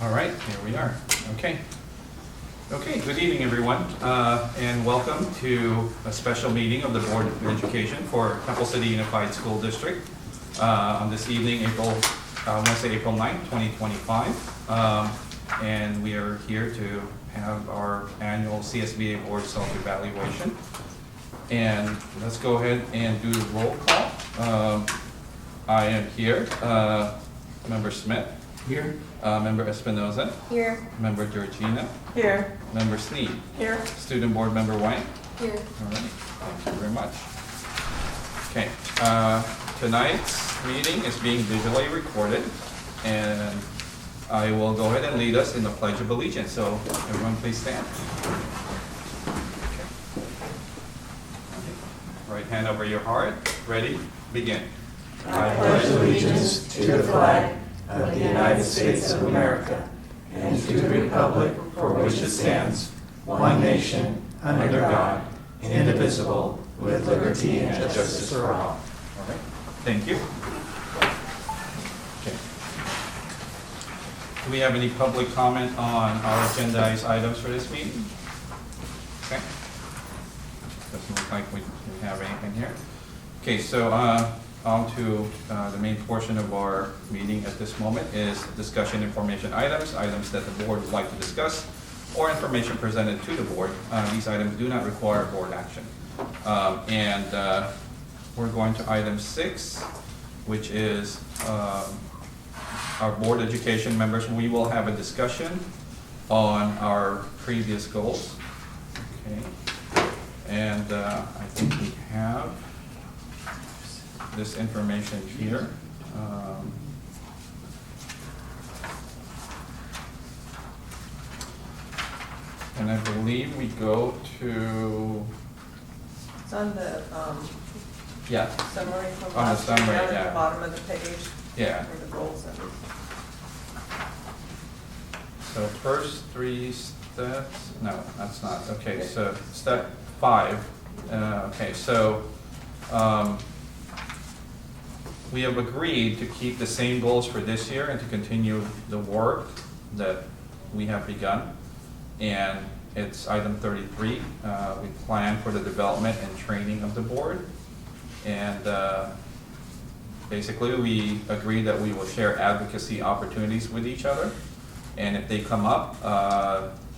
All right, here we are. Okay. Okay, good evening, everyone, and welcome to a special meeting of the Board of Education for Temple City Unified School District on this evening, Wednesday, April 9th, 2025. And we are here to have our annual CSBA Board Self-Evaluation. And let's go ahead and do the roll call. I am here. Member Smith. Here. Member Espinoza. Here. Member Georgina. Here. Member Sneed. Here. Student Board Member White. Here. All right, thank you very much. Okay, tonight's meeting is being visually recorded, and I will go ahead and lead us in the Pledge of Allegiance. So everyone please stand. Okay. Right hand over your heart. Ready? Begin. I pledge allegiance to the flag of the United States of America and to the republic for which it stands, one nation, under God, indivisible, with liberty and justice for all. All right, thank you. Okay. Do we have any public comment on our agendized items for this meeting? Okay. Doesn't look like we have anything here. Okay, so on to the main portion of our meeting at this moment is discussion information items that the board would like to discuss, or information presented to the board. These items do not require board action. We're going to item 6, which is our board education members. We will have a discussion on our previous goals. Okay. And I think we have this information here. And I believe we go to, It's on the yeah, summary from On the last year, summary, down at yeah. the bottom of the page. yeah. For the goals. So first 3 steps, no, that's not, okay, so step 5, okay, so we have agreed to keep the same goals for this year and to continue the work that we have begun. And it's item 33, we plan for the development and training of the board. And basically we agree that we will share advocacy opportunities with each other. And if they come up,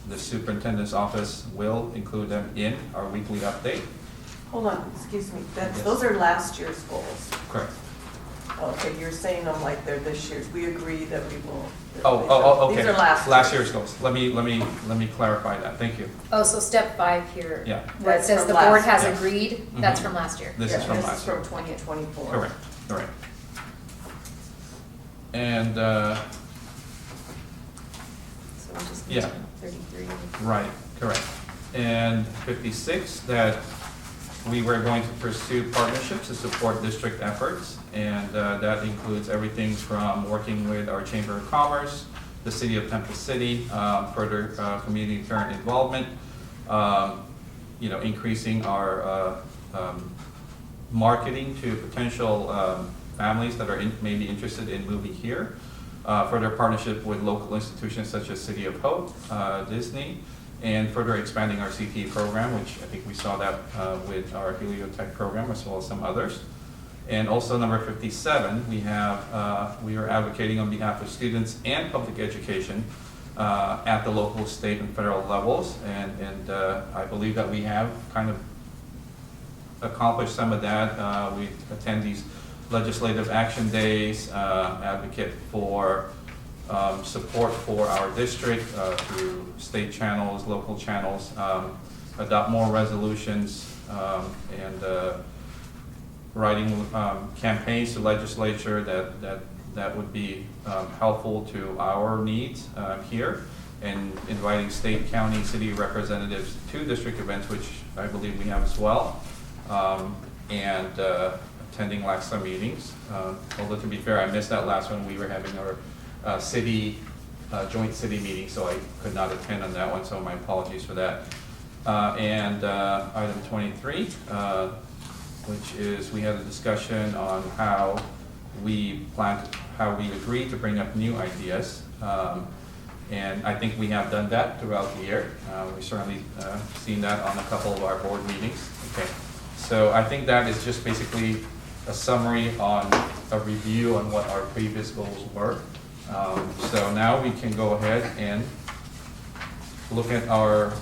the superintendent's office will include them in our weekly update. Hold on, excuse me, Yes. those are last year's goals. Correct. Okay, you're saying them like they're this year's. We agree that we will. Okay. These are last year's goals. Let me clarify that. Thank you. Oh, so step 5 here. Yeah. Where it That's says from the board last- has yeah. agreed, that's Mhm. from last year. This is from last year. This is from 2024. Correct. Correct. And So we just Yeah. 33. right, correct. And 56, that we were going to pursue partnerships to support district efforts, and that includes everything from working with our Chamber of Commerce, the City of Temple City, further community parent involvement, increasing our marketing to potential families that are maybe interested in moving here, further partnership with local institutions such as City of Hope, Disney, and further expanding our CTE program, which I think we saw that with our Heliotech program as well as some others. And also number 57, we are advocating on behalf of students and public education at the local, state, and federal levels. And I believe that we have kind of accomplished some of that. We attend these legislative action days, advocate for support for our district through state channels, local channels, adopt more resolutions, and writing campaigns to legislature that would be helpful to our needs here, and inviting state, county, city representatives to district events, which I believe we have as well, and attending LACSA meetings. Although to be fair, I missed that last one. We were having our joint city meeting, so I could not attend on that one, so my apologies for that. And item 23, which is we had a discussion on how we agreed to bring up new ideas. And I think we have done that throughout the year. We've certainly seen that on a couple of our board meetings. Okay, so I think that is just basically a summary on a review on what our previous goals were. So now we can go ahead and look at our,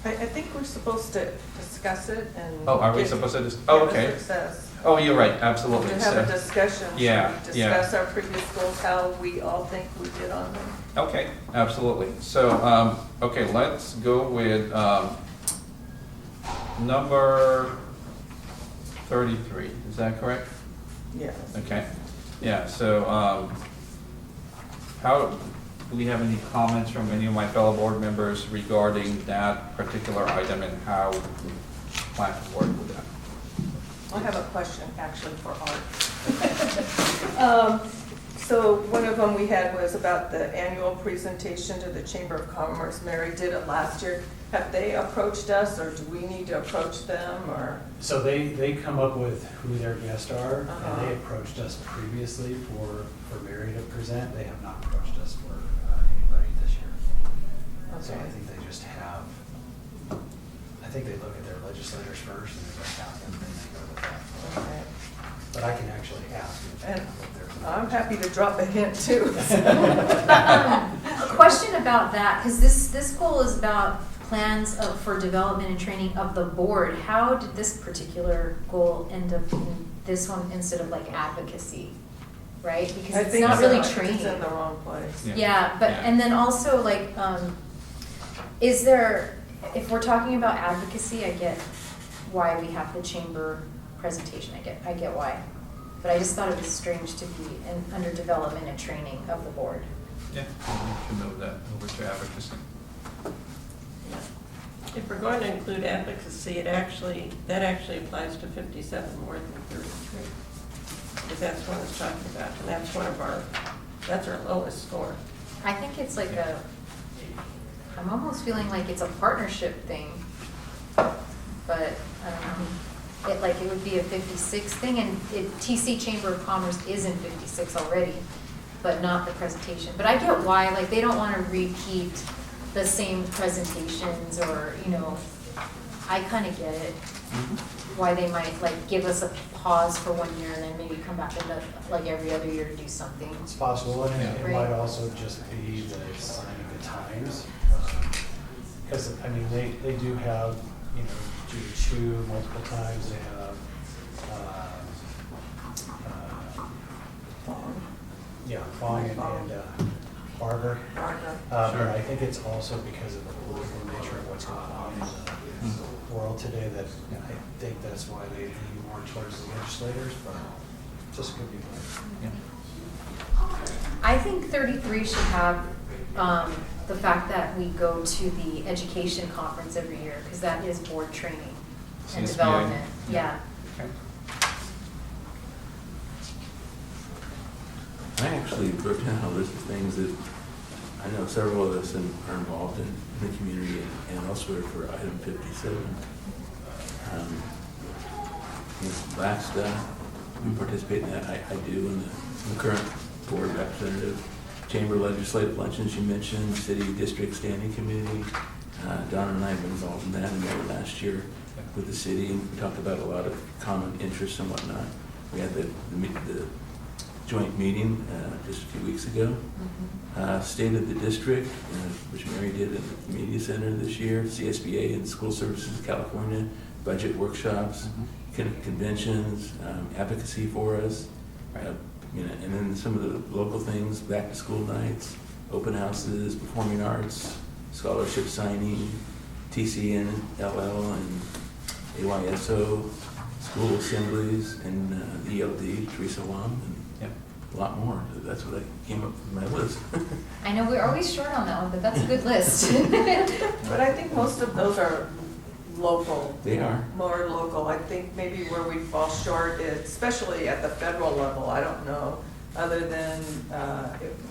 I think we're supposed to discuss it and. oh, are we give- supposed to just, give oh, a okay. success. Oh, you're right, absolutely. To have a So- discussion. Yeah, Should we yeah. discuss our previous goals, how we all think we did on them? Okay, absolutely. So, okay, let's go with number 33, is that correct? Yes. Okay, yeah, so how, do we have any comments from any of my fellow board members regarding that particular item and how we plan to work with that? I have a question actually for Art. So one of them we had was about the annual presentation to the Chamber of Commerce. Mary did it last year. Have they approached us, or do we need to approach them, or? So they come up with who their guests are, Uh-huh. and they approached us previously for Mary to present. They have not approached us for anybody this year. So I Okay. think they just have, I think they look at their legislators first and they count them, and then they go with that. Okay. But I can actually ask if And they're. I'm happy to drop a hint too. A question about that, because this goal is about plans for development and training of the board. How did this particular goal end up in this one instead of like advocacy, right? Because I it's think not so. really I think training. It's in the wrong place. Yeah. Yeah, but, Yeah. and then also like, is there, if we're talking about advocacy, I get why we have the chamber presentation, I get why. But I just thought it was strange to be under development and training of the board. Yeah, we should move that over to advocacy. If we're going to include advocacy, that actually applies to 57 more than 33. Because that's what it's talking about, and that's our lowest score. I think it's like I'm almost feeling like it's a partnership thing, but I don't know. It would be a 56 thing, and TC Chamber of Commerce is in 56 already, but not the presentation. But I get why, like, they don't want to repeat the same presentations, or, you know, I kind of get it. Why they might, like, give us a pause for 1 year and then maybe come back in like every other year to do something. It's possible, and it Right. might also just be the signing the times. Because, I mean, they do have, you know, Judy Chu multiple times, they have, Fong and Barger. Martha. But I think it's also because of the political nature of what's going on in the world today that I think that's why they lean more towards the legislators, but just could be right. Yeah. I think 33 should have the fact that we go to the education conference every year, because that is board training and CSBA. development. Yeah. Okay. I actually wrote down a list of things that I know several of us are involved in the community and elsewhere for item 57. Last, we participate in that, I do, in the current board representative. Chamber legislative luncheons you mentioned, city district standing committee. Donna and I have been involved in that, and met last year with the city, and we talked about a lot of common interests and whatnot. We had the joint meeting just a few weeks ago. State of the district, which Mary did at the media center this year, CSBA and School Services of California, budget workshops, conventions, advocacy for us, you know, and then some of the local things, back to school nights, open houses, performing arts, scholarship signing, TCN, LL, and AYSO, school assemblies, and the ELD, Teresa Wong, and Yep. a lot more. That's what I came up with my list. I know we're always short on that one, but that's a good list. But I think most of those are local. They are. More local. I think maybe where we fall short is, especially at the federal level, I don't know, other than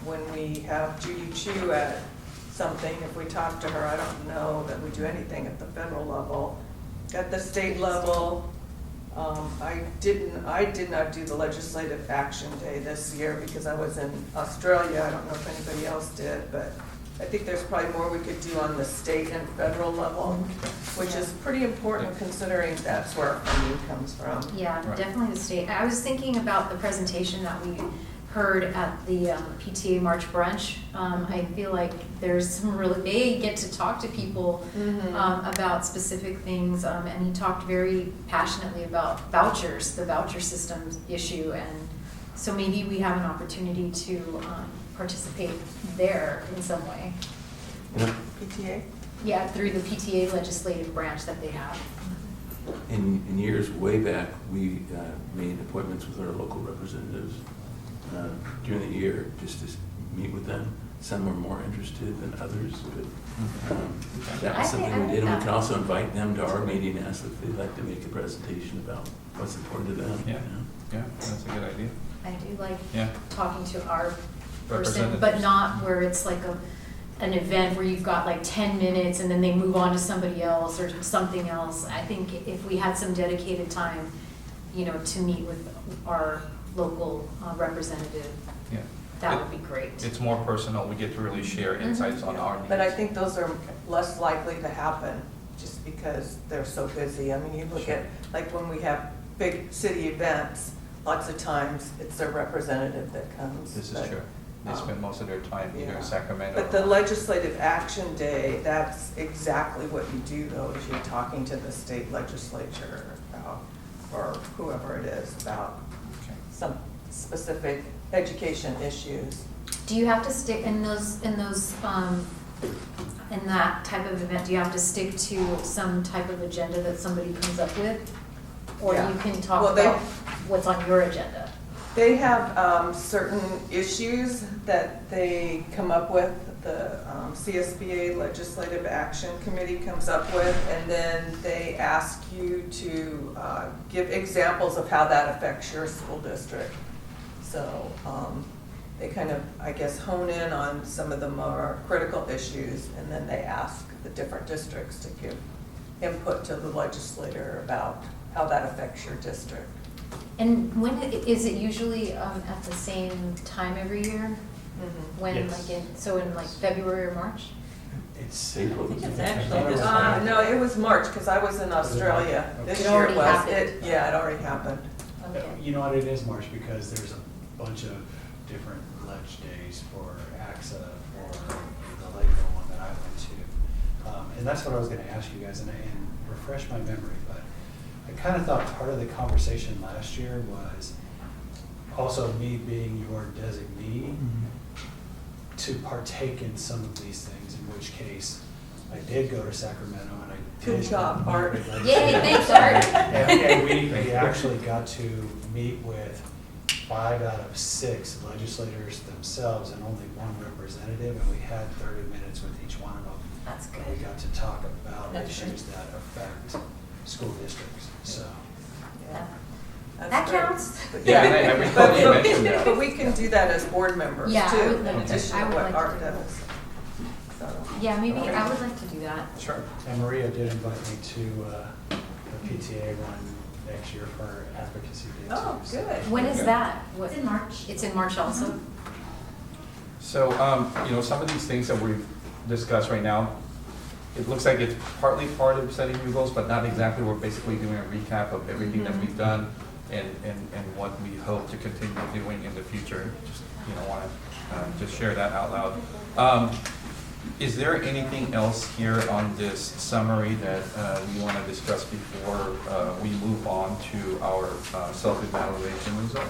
when we have Judy Chu at something, if we talk to her, I don't know that we do anything at the federal level. At the state level, I did not do the legislative action day this year because I was in Australia. I don't know if anybody else did, but I think there's probably more we could do on the state and federal level, which is pretty important considering that's where our funding comes from. Yeah, Right. definitely the state. I was thinking about the presentation that we heard at the PTA March brunch. I feel like there's some really, they get to talk to people about specific things, and he talked very passionately about vouchers, the voucher system issue, and so maybe we have an opportunity to participate there in some way. PTA? Yeah, through the PTA legislative branch that they have. In years way back, we made appointments with our local representatives during the year, just to meet with them. Some were more interested than others, but that I was think- something I we like did. And we that. can also invite them to our meeting, ask if they'd like to make a presentation about what's important to them. Yeah. you know? Yeah, that's a good idea. I do like Yeah. talking to our person, Representatives. but not where it's like an event where you've got like 10 minutes and then they move on to somebody else or something else. I think if we had some dedicated time, to meet with our local representative, Yeah. that It- would be great. It's more personal, we get to really share insights on our needs. But I think those are less likely to happen just because they're so busy. I mean, you look at, like when we have big city events, lots of times it's their representative that comes. This is but, true. They spend most of their time either yeah. in Sacramento. But the legislative action day, that's exactly what you do though, is you're talking to the state legislature about, or whoever it is, about Okay. some specific education issues. Do you have to stick in that type of event, do you have to stick to some type of agenda that somebody comes up with? Or Yeah. you can talk Well, they- about what's on your agenda? They have certain issues that they come up with, the CSBA Legislative Action Committee comes up with, and then they ask you to give examples of how that affects your school district. So they kind of, I guess, hone in on some of the more critical issues, and then they ask the different districts to give input to the legislator about how that affects your district. And when, is it usually at the same time every year? When, Yes. in like February or March? It's April. I think it's actually this No, it was March, because I was in Australia. This It year already was. happened. Yeah, it already happened. Okay. You know what, it is March because there's a bunch of different ledge days for AXA or the Lakeville one that I went to. And that's what I was gonna ask you guys and refresh my memory, but I kind of thought part of the conversation last year was also me being your designee to partake in some of these things, in which case I did go to Sacramento and I did. Good job, Art. meet with Yay, legislators. thanks, Art. And we actually got to meet with 5 out of 6 legislators themselves and only 1 representative, and we had 30 minutes with each one of them. That's good. And we got to talk about That's issues that affect school districts, so. Yeah. That's That great. counts. Yeah, and I recall you mentioned that. But we can do that as board members Yeah, I too, would like in to- addition I to would what like to Art do that. does. So, Yeah, maybe, Okay. I would like to do that. Sure. And Maria did invite me to the PTA one next year for advocacy day too. Oh, so- good. When is Okay. that? It's in March. It's in March also? So, some of these things that we've discussed right now, it looks like it's partly part of setting new goals, but not exactly. We're basically doing a recap of everything that we've done and what we hope to continue doing in the future. Just, want to just share that out loud. Is there anything else here on this summary that we want to discuss before we move on to our self-evaluation result?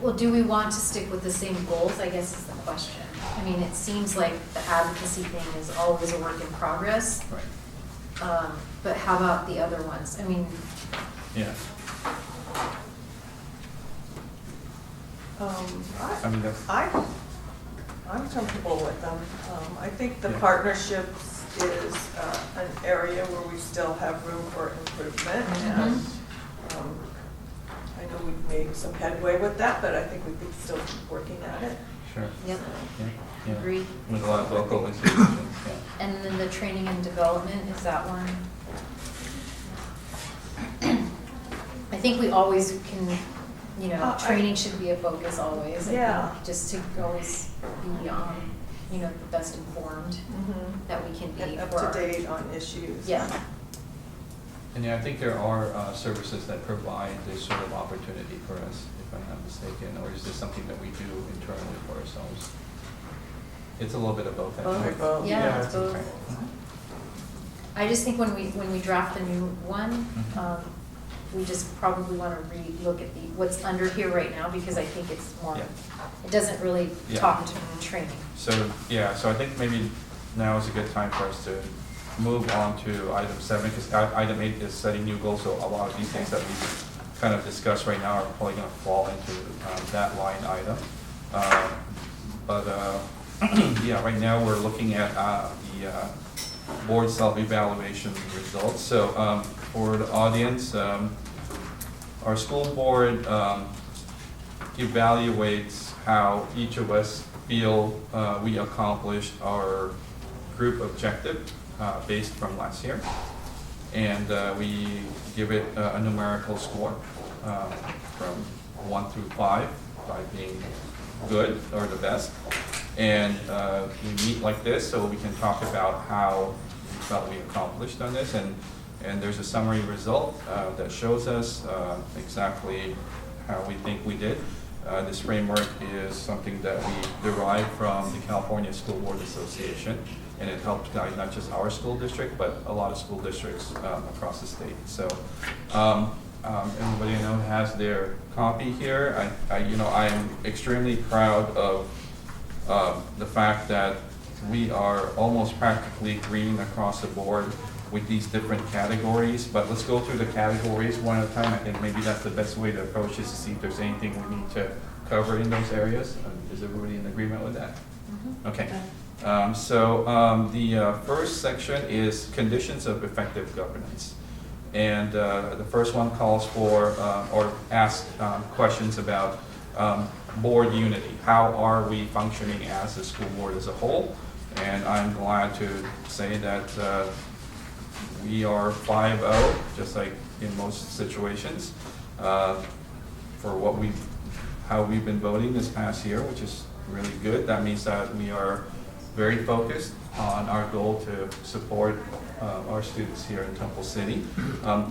Well, do we want to stick with the same goals, I guess is the question. I mean, it seems like the advocacy thing is always a work in progress. Right. But how about the other ones? I mean, Yeah. I mean, that's. I'm comfortable with them. I think the Yeah. partnerships is an area where we still have room for improvement. And I know we've made some headway with that, but I think we could still keep working at it. Sure. Yep. Yeah. Agreed. With a lot of local institutions, yeah. And then the training and development, is that one? I think we always can, I- training should be a focus always. I think, Yeah. Just to always be you know, the best informed that we can be. And up for to our- date on issues. Yeah. And yeah, I think there are services that provide this sort of opportunity for us, if I'm not mistaken, or is this something that we do internally for ourselves? It's a little bit of both, I think. Both. Yeah, it's both. Okay. I just think when we draft the new one, Mhm. we just probably want to re-look at what's under here right now, because I think it's more, Yeah. it doesn't really Yeah. talk to training. So, yeah, so I think maybe now is a good time for us to move on to item 7, because item 8 is setting new goals, so a lot of these things that we kind of discussed right now are probably going to fall into that line item. But, yeah, right now we're looking at the board self-evaluation results. So, for the audience, our school board evaluates how each of us feel we accomplished our group objective based from last year. And we give it a numerical score from 1 through 5, 5 being good or the best. And we meet like this so we can talk about how we felt we accomplished on this. And there's a summary result that shows us exactly how we think we did. This framework is something that we derived from the California School Board Association, and it helps guide not just our school district, but a lot of school districts across the state. So everybody I know has their copy here. I'm extremely proud of the fact that we are almost practically green across the board with these different categories, but let's go through the categories one at a time. I think maybe that's the best way to approach this, to see if there's anything we need to cover in those areas. Is everybody in agreement with that? Okay. The first section is conditions of effective governance. And the first one calls for, or asks questions about board unity. How are we functioning as a school board as a whole? And I'm glad to say that we are 5-0, just like in most situations, for how we've been voting this past year, which is really good. That means that we are very focused on our goal to support our students here in Temple City.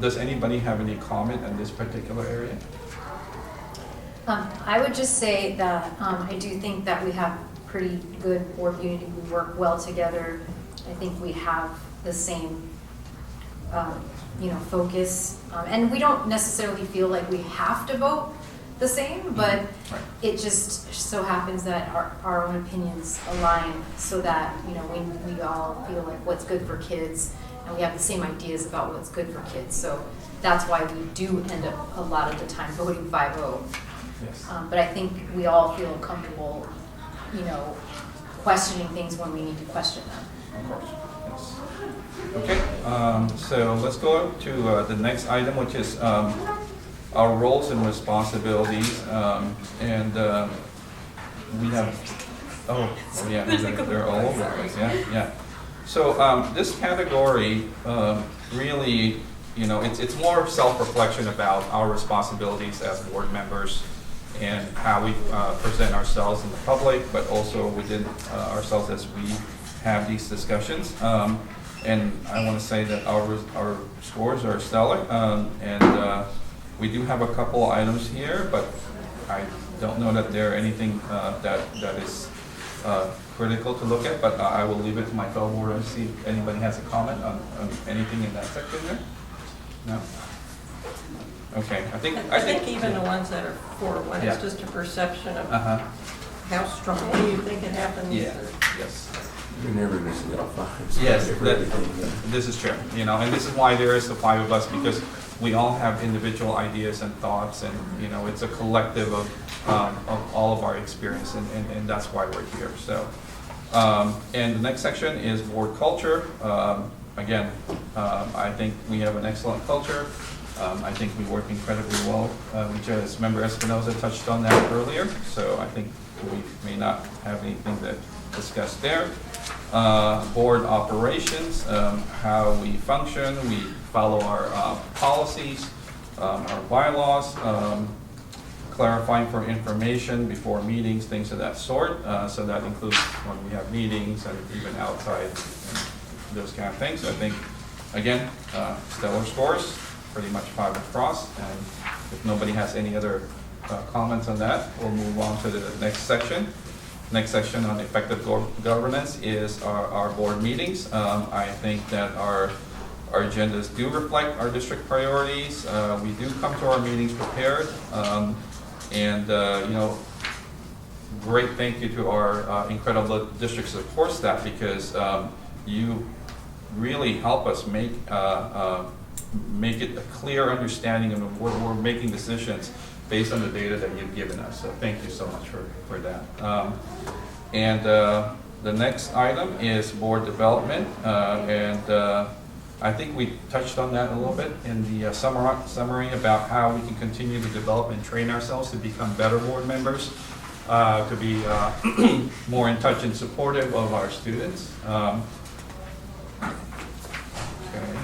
Does anybody have any comment on this particular area? I would just say that I do think that we have pretty good board unity. We work well together. I think we have the same, focus. And we don't necessarily feel like we have to vote the same, but Right. it just so happens that our own opinions align so that, we all feel like what's good for kids, and we have the same ideas about what's good for kids. So that's why we do end up a lot of the time voting 5-0. Yes. But I think we all feel comfortable, questioning things when we need to question them. Of course, yes. Okay, so let's go to the next item, which is our roles and responsibilities. We have, yeah, they're all over the place, yeah. So this category really, it's more self-reflection about our responsibilities as board members and how we present ourselves in the public, but also within ourselves as we have these discussions. And I want to say that our scores are stellar, and we do have a couple items here, but I don't know that there are anything that is critical to look at, but I will leave it to my fellow board and see if anybody has a comment on anything in that section there. No? Okay, I think even the ones that are 4-1, Yeah. it's just a perception of Uh-huh, how strongly you think it happens. yeah, yes. You're never going to see all 5. Yes, For that- everything, yeah. This is true, and this is why there is the 5 of us, because we all have individual ideas and thoughts, and, it's a collective of all of our experience, and that's why we're here, so. And the next section is board culture. Again, I think we have an excellent culture. I think we work incredibly well, which as Member Espinoza touched on that earlier, so I think we may not have anything to discuss there. Board operations, how we function, we follow our policies, our bylaws, clarifying for information before meetings, things of that sort. So that includes when we have meetings and even outside and those kind of things. I think, again, stellar scores, pretty much 5 across. And if nobody has any other comments on that, we'll move on to the next section. Next section on effective governance is our board meetings. I think that our agendas do reflect our district priorities. We do come to our meetings prepared. Great thank you to our incredible district support staff, because you really help us make it a clear understanding of where we're making decisions based on the data that you've given us. So thank you so much for that. The next item is board development. I think we touched on that a little bit in the summary about how we can continue to develop and train ourselves to become better board members, to be more in touch and supportive of our students. Okay.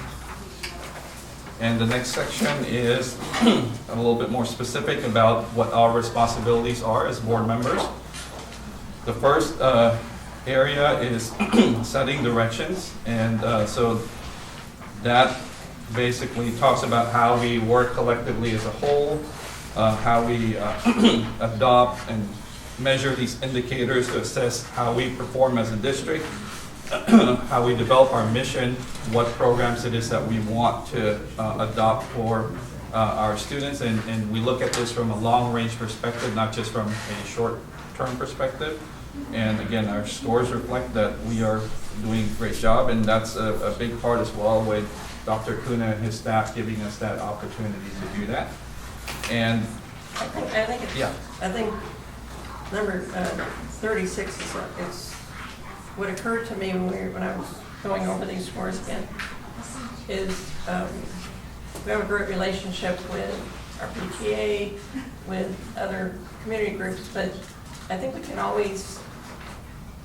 And the next section is a little bit more specific about what our responsibilities are as board members. The first area is setting directions, and so that basically talks about how we work collectively as a whole, how we adopt and measure these indicators to assess how we perform as a district, how we develop our mission, what programs it is that we want to adopt for our students, and we look at this from a long-range perspective, not just from a short-term perspective. And again, our scores reflect that we are doing a great job, and that's a big part as well, with Dr. Kuna and his staff giving us that opportunity to do that. And I think number 36 is what occurred to me when I was going over these scores again, is we have a great relationship with our PTA, with other community groups, but I think we can always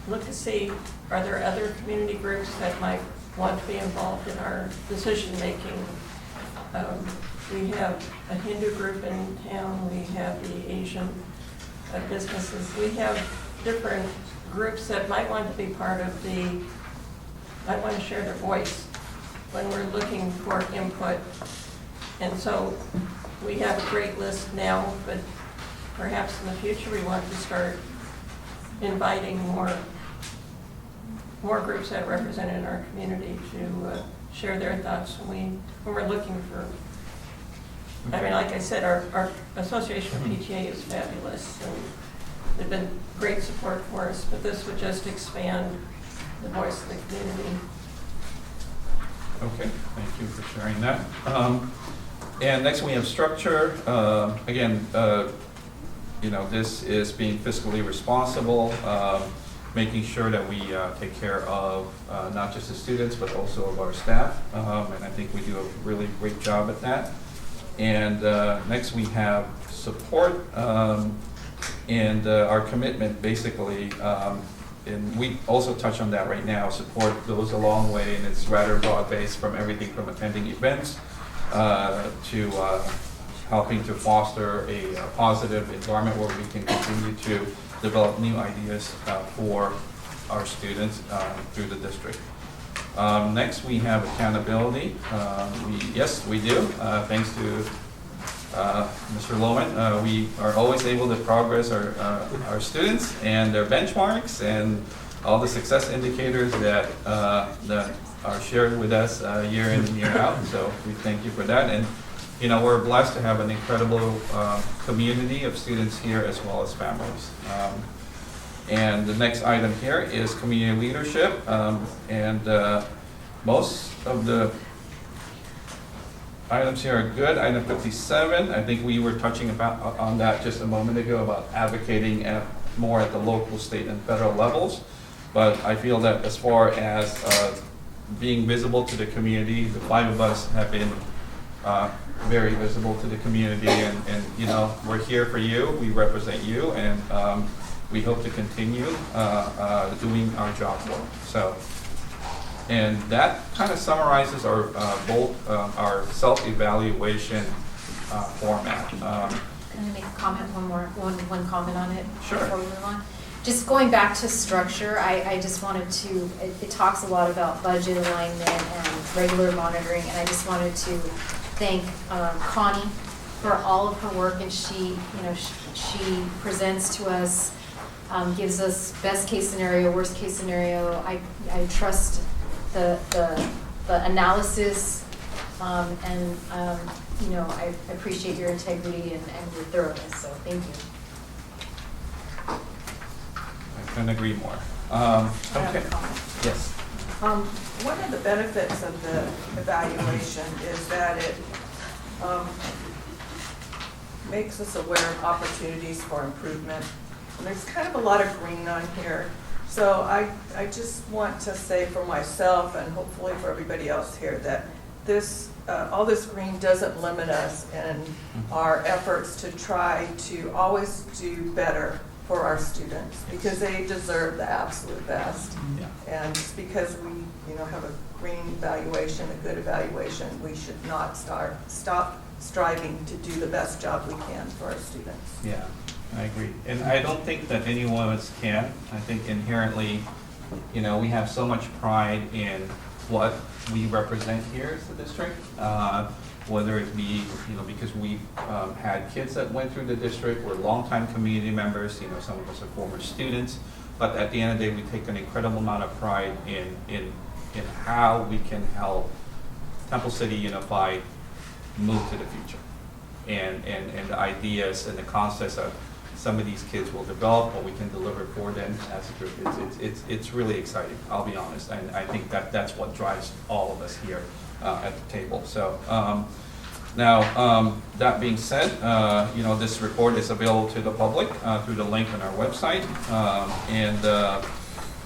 look to see, are there other community groups that might want to be involved in our decision-making? We have a Hindu group in town, we have the Asian businesses, we have different groups that might want to be part of might want to share their voice when we're looking for input. And so we have a great list now, but perhaps in the future we want to start inviting more groups that are represented in our community to share their thoughts when we're looking for. I mean, like I said, our association with PTA is fabulous, and they've been great support for us, but this would just expand the voice of the community. okay, thank you for sharing that. And next we have structure. Again, this is being fiscally responsible, making sure that we take care of not just the students, but also of our staff. And I think we do a really great job at that. And next we have support and our commitment, basically. And we also touch on that right now. Support goes a long way, and it's rather broad-based, from everything from attending events to helping to foster a positive environment where we can continue to develop new ideas for our students through the district. Next, we have accountability. Yes, we do. Thanks to Mr. Lohman, we are always able to progress our students and their benchmarks and all the success indicators that are shared with us year in and year out. So we thank you for that. And we're blessed to have an incredible community of students here, as well as families. And the next item here is community leadership. Most of the items here are good. Item 57, I think we were touching on that just a moment ago, about advocating more at the local, state, and federal levels. But I feel that as far as being visible to the community, the 5 of us have been very visible to the community, and we're here for you. We represent you, and we hope to continue doing our job well. So, and that kind of summarizes our self-evaluation format. Can I make a comment, one comment on it? Sure. Before we move on? Just going back to structure, I just wanted to, it talks a lot about budget alignment and regular monitoring, and I just wanted to thank Connie for all of her work, and she presents to us, gives us best case scenario, worst case scenario. I trust the analysis, and I appreciate your integrity and your thoroughness, so thank you. I couldn't agree more. I have a Okay. comment. Yes. One of the benefits of the evaluation is that it makes us aware of opportunities for improvement. And there's kind of a lot of green on here. So I just want to say for myself and hopefully for everybody else here that this, all this green doesn't limit us in our efforts to try to always do better for our students, because they deserve the absolute best. Yeah. And just because we, have a green evaluation, a good evaluation, we should not stop striving to do the best job we can for our students. Yeah, I agree. And I don't think that any one of us can. I think inherently, we have so much pride in what we represent here as the district. Whether it be, because we've had kids that went through the district, we're longtime community members, some of us are former students, but at the end of the day, we take an incredible amount of pride in how we can help Temple City Unified move to the future. And the ideas and the concepts that some of these kids will develop, what we can deliver for them as a group, it's really exciting, I'll be honest, and I think that's what drives all of us here at the table. So now, that being said, this report is available to the public through the link on our website.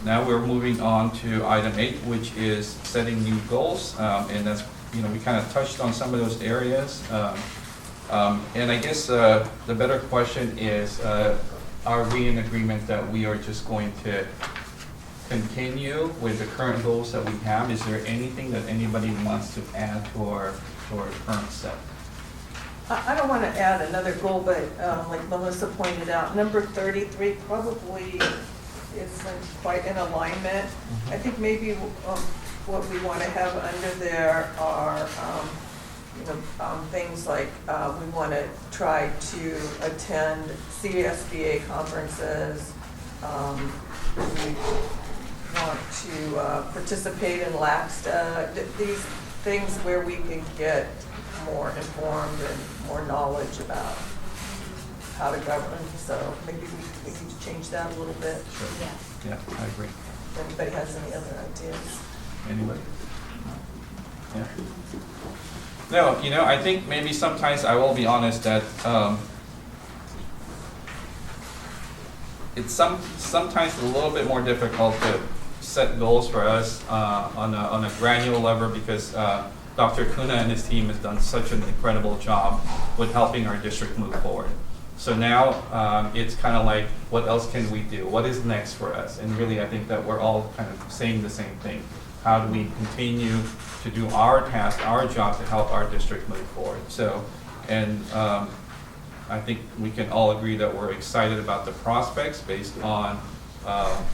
Now we're moving on to item 8, which is setting new goals. And that's, we kind of touched on some of those areas. And I guess the better question is, are we in agreement that we are just going to continue with the current goals that we have? Is there anything that anybody wants to add to our current set? I don't want to add another goal, but like Melissa pointed out, number 33 probably isn't quite in alignment. I think maybe what we want to have under there are things like we want to try to attend CSBA conferences. We want to participate in LACSTA, these things where we can get more informed and more knowledge about how to govern. So maybe we need to change that a little bit. Sure. Yeah. Yeah, I agree. If anybody has any other ideas. Anybody? Yeah. No, I think maybe sometimes, I will be honest, that it's sometimes a little bit more difficult to set goals for us on a granular level, because Dr. Kuna and his team has done such an incredible job with helping our district move forward. So now it's kind of like, what else can we do? What is next for us? And really, I think that we're all kind of saying the same thing. How do we continue to do our task, our job to help our district move forward? So, and I think we can all agree that we're excited about the prospects based on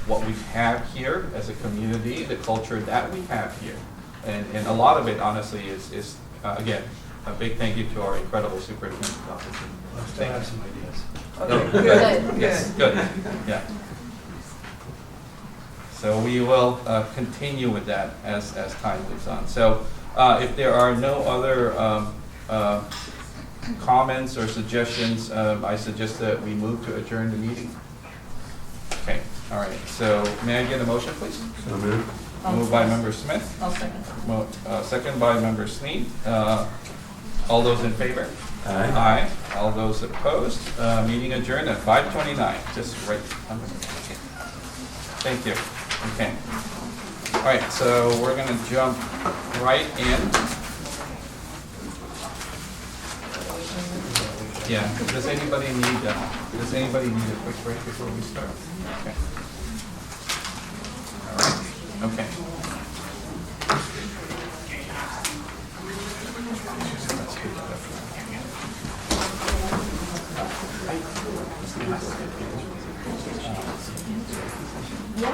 what we have here as a community, the culture that we have here. And a lot of it, honestly, is again, a big thank you to our incredible superintendent, Dr. Kim. I still have some ideas. Okay, No, good. Yes, good, yeah. So we will continue with that as time moves on. So if there are no other comments or suggestions, I suggest that we move to adjourn the meeting. Okay, all right. So may I get a motion, please? So moved. Moved by Member Smith, I'll second. second by Member Sneed. All those in favor? Aye. Aye. All those opposed? Meeting adjourned at 5:29. Just right. Thank you. Okay. All right, so we're going to jump right in. Yeah. Does anybody need a quick break before we start? Okay. All right. Okay. Let's pick that up. Well,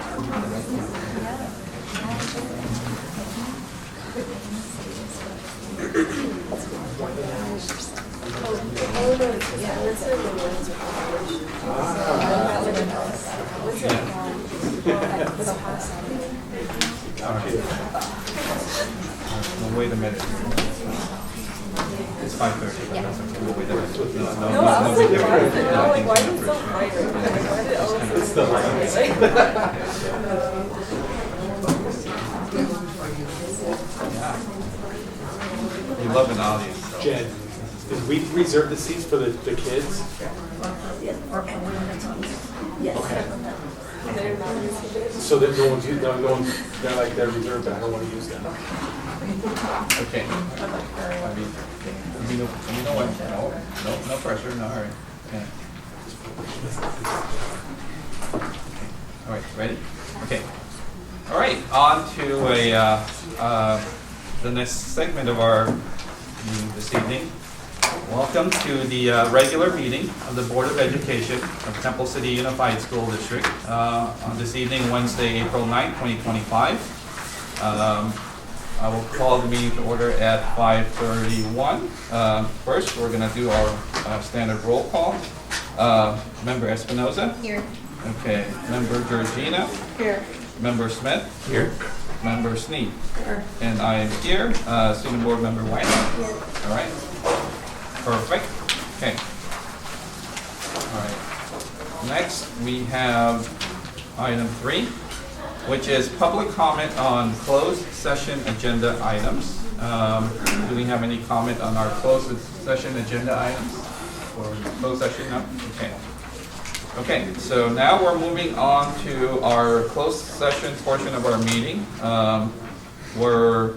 wait a minute. It's 5:30. Yeah. We'll wait a minute. No, I was like, big why is deal. it, No, I'm I like, think why it's is it so not bright? Why did all of a It's the Yeah. You love an audience. So. Jen, did we reserve the seats for the kids? So that no one's, they're like, they're reserved, but I don't want to use them. Okay. You know what? No pressure. No hurry. Okay. All right, ready? Okay. All right, on to the next segment of our meeting this evening. Welcome to the regular meeting of the Board of Education of Temple City Unified School District on this evening, Wednesday, April 9th, 2025. I will call the meeting to order at 5:31. First, we're going to do our standard roll call. Member Espinoza? Here. Okay. Member Georgina? Here. Member Smith? Here? Member Sneed? And I am here. Student Board Member White? All right. Perfect. Okay. All right. Next, we have item 3, which is public comment on closed session agenda items. Do we have any comment on our closed session agenda items? Or closed session? No? Okay. Okay, so now we're moving on to our closed session portion of our meeting. We're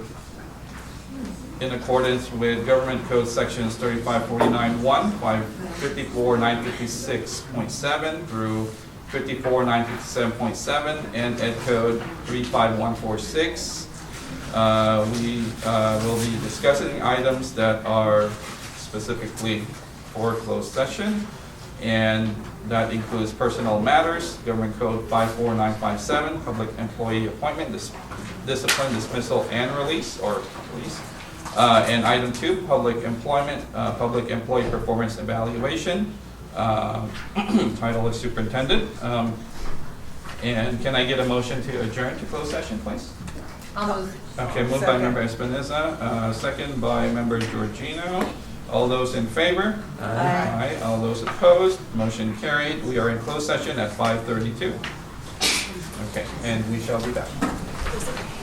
in accordance with Government Code Sections 3549.1, 554, 956.7 through 54, 957.7, and Ed Code 35146. We will be discussing items that are specifically for closed session, and that includes personnel matters, Government Code 54957, public employee appointment, discipline, dismissal, and release, or release. And item 2, public employment, public employee performance evaluation. Title is superintendent. And can I get a motion to adjourn to closed session, please? I'll move. Okay, moved by member Espinoza, second by member Georgino. All those in favor? Aye. All those opposed? Motion carried. We are in closed session at 5:32. Okay, and we shall be back.